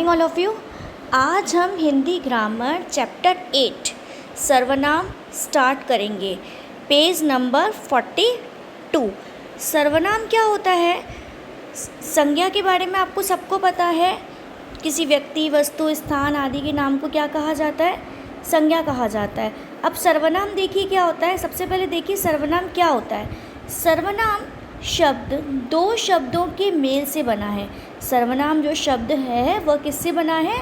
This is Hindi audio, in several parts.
All of you. आज हम हिंदी ग्रामर चैप्टर 8 सर्वनाम स्टार्ट करेंगे। Page number 42। सर्वनाम क्या होता है? संज्ञा के बारे में आपको सबको पता है। किसी व्यक्ति, वस्तु, स्थान आदि के नाम को क्या कहा जाता है? संज्ञा कहा जाता है। अब सर्वनाम देखिए क्या होता है। सबसे पहले देखिए सर्वनाम क्या होता है। सर्वनाम शब्द दो शब्दों के मेल से बना है। सर्वनाम जो शब्द है वह किससे बना है?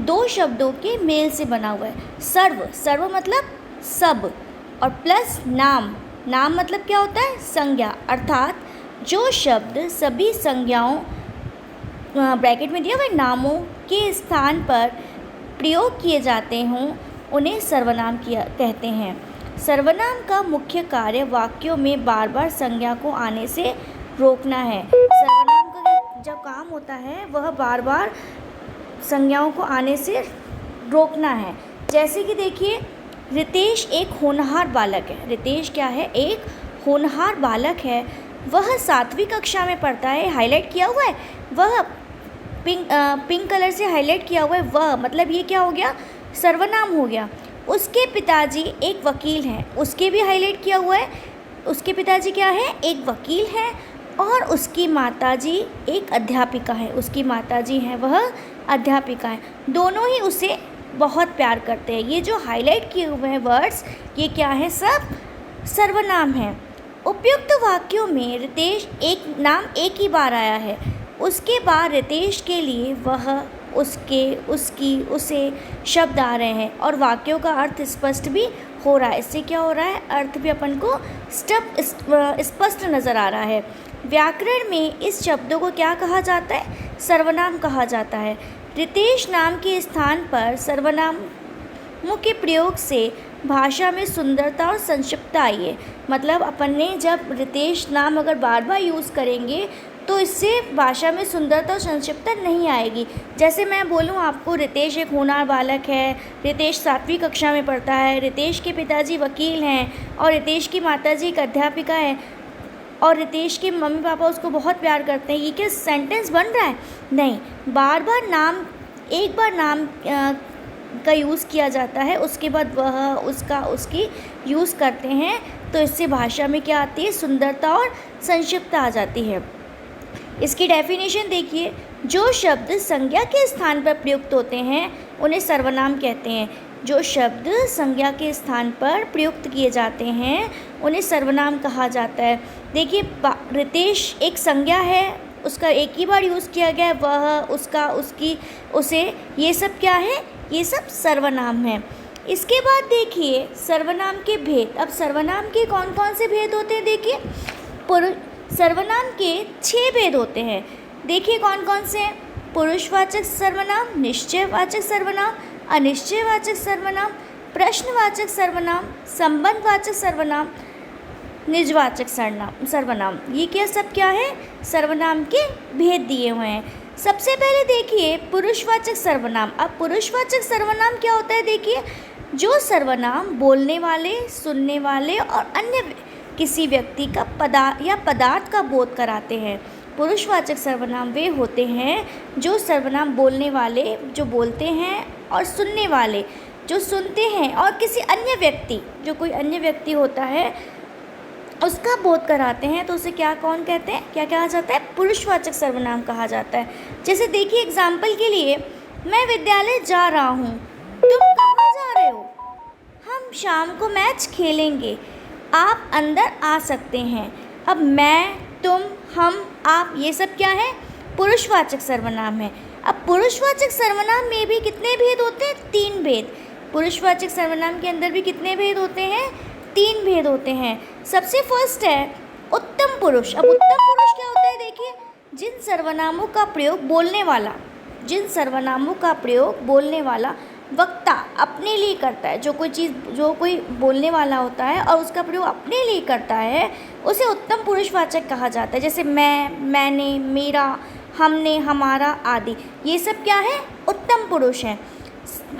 दो शब्दों के मेल से बना हुआ है। सर्व मतलब सब, और प्लस नाम मतलब क्या होता है? संज्ञा। अर्थात जो शब्द सभी संज्ञाओं ब्रैकेट में दिया हुआ नामों के स्थान पर प्रयोग किए जाते हों उन्हें सर्वनाम कहते हैं। सर्वनाम का मुख्य कार्य वाक्यों में बार बार संज्ञा को आने से रोकना है। सर्वनाम का जो काम होता है वह बार बार संज्ञाओं को आने से रोकना है। जैसे कि देखिए, रितेश एक होनहार बालक है। रितेश क्या है? एक होनहार बालक है। वह 7वीं कक्षा में पढ़ता है। हाईलाइट किया हुआ है, वह पिंक कलर से हाईलाइट किया हुआ है। वह मतलब ये क्या हो गया? सर्वनाम हो गया। उसके पिताजी एक वकील हैं। उसके भी हाईलाइट किया हुआ है। उसके पिताजी क्या है? एक वकील हैं। और उसकी माताजी एक अध्यापिका है। उसकी माताजी हैं वह अध्यापिका है। दोनों ही उसे बहुत प्यार करते हैं। ये जो हाईलाइट किए हुए हैं वर्ड्स, ये क्या है? सब सर्वनाम है। उपयुक्त वाक्यों में रितेश एक नाम एक ही बार आया है। उसके बाद रितेश के लिए वह, उसके, उसकी, उसे शब्द आ रहे हैं और वाक्यों का अर्थ स्पष्ट भी हो रहा है। इससे क्या हो रहा है? अर्थ भी अपन को स्पष्ट नज़र आ रहा है। व्याकरण में इस शब्दों को क्या कहा जाता है? सर्वनाम कहा जाता है। रितेश नाम के स्थान पर सर्वनामों के प्रयोग से भाषा में सुंदरता और संक्षिप्तता आई है। मतलब अपन ने जब रितेश नाम अगर बार बार यूज़ करेंगे तो इससे भाषा में सुंदरता और संक्षिप्तता नहीं आएगी। जैसे मैं बोलूँ आपको, रितेश एक होनहार बालक है, रितेश 7वीं कक्षा में पढ़ता है, रितेश के पिताजी वकील हैं और रितेश की माताजी एक अध्यापिका है और रितेश के मम्मी पापा उसको बहुत प्यार करते हैं। ये क्या सेंटेंस बन रहा है? नहीं, बार बार नाम, एक बार नाम का यूज़ किया जाता है, उसके बाद वह, उसका, उसकी यूज़ करते हैं, तो इससे भाषा में क्या आती है? सुंदरता और संक्षिप्तता आ जाती है। इसकी डेफिनेशन देखिए, जो शब्द संज्ञा के स्थान पर प्रयुक्त होते हैं उन्हें सर्वनाम कहते हैं। जो शब्द संज्ञा के स्थान पर प्रयुक्त किए जाते हैं उन्हें सर्वनाम कहा जाता है। देखिए, रितेश एक संज्ञा है, उसका एक ही बार यूज़ किया गया है। वह, उसका, उसकी, उसे, ये सब क्या है? ये सब सर्वनाम है। इसके बाद देखिए सर्वनाम के भेद। अब सर्वनाम के कौन कौन से भेद होते हैं? देखिए, सर्वनाम के 6 भेद होते हैं। देखिए कौन कौन से हैं? पुरुषवाचक सर्वनाम, निश्चयवाचक सर्वनाम, अनिश्चयवाचक सर्वनाम, प्रश्नवाचक सर्वनाम, संबंधवाचक सर्वनाम, निजवाचक सर्वनाम। ये क्या सब क्या है? सर्वनाम के भेद दिए हुए हैं। सबसे पहले देखिए पुरुषवाचक सर्वनाम। अब पुरुषवाचक सर्वनाम क्या होता है? देखिए, जो सर्वनाम बोलने वाले, सुनने वाले और अन्य किसी व्यक्ति का पदार्थ का बोध कराते हैं। पुरुषवाचक सर्वनाम वे होते हैं जो सर्वनाम बोलने वाले जो बोलते हैं और सुनने वाले जो सुनते हैं और किसी अन्य व्यक्ति, जो कोई अन्य व्यक्ति होता है, उसका बोध कराते हैं। तो उसे कौन कहते हैं? क्या कहा जाता है? पुरुषवाचक सर्वनाम कहा जाता है। जैसे देखिए एग्जाम्पल के लिए, मैं विद्यालय जा रहा हूँ। तुम कहाँ जा रहे हो? हम शाम को मैच खेलेंगे, आप अंदर आ सकते हैं। अब मैं, तुम, हम, आप, ये सब क्या है? पुरुषवाचक सर्वनाम है। अब पुरुषवाचक सर्वनाम में भी कितने भेद होते हैं? 3 भेद। पुरुषवाचक सर्वनाम के अंदर भी कितने भेद होते हैं? 3 भेद होते हैं। सबसे फर्स्ट है उत्तम पुरुष। अब उत्तम पुरुष क्या होता है? देखिए, जिन सर्वनामों का प्रयोग बोलने वाला वक्ता अपने लिए करता है। जो कोई बोलने वाला होता है और उसका प्रयोग अपने लिए करता है, उसे उत्तम पुरुषवाचक कहा जाता है। जैसे मैं, मैंने, मेरा, हमने, हमारा आदि, ये सब क्या है? उत्तम पुरुष है।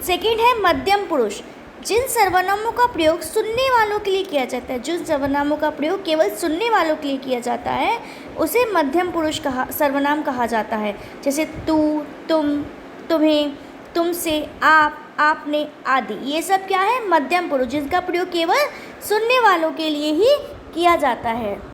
सेकंड है मध्यम पुरुष। जिन सर्वनामों का प्रयोग सुनने वालों के लिए किया जाता है, जिन सर्वनामों का प्रयोग केवल सुनने वालों के लिए किया जाता है, उसे मध्यम पुरुष सर्वनाम कहा जाता है। जैसे तू, तुम, तुम्हें, तुमसे, आप, आपने आदि। ये सब क्या है? मध्यम पुरुष, जिसका प्रयोग केवल सुनने वालों के लिए ही किया जाता है।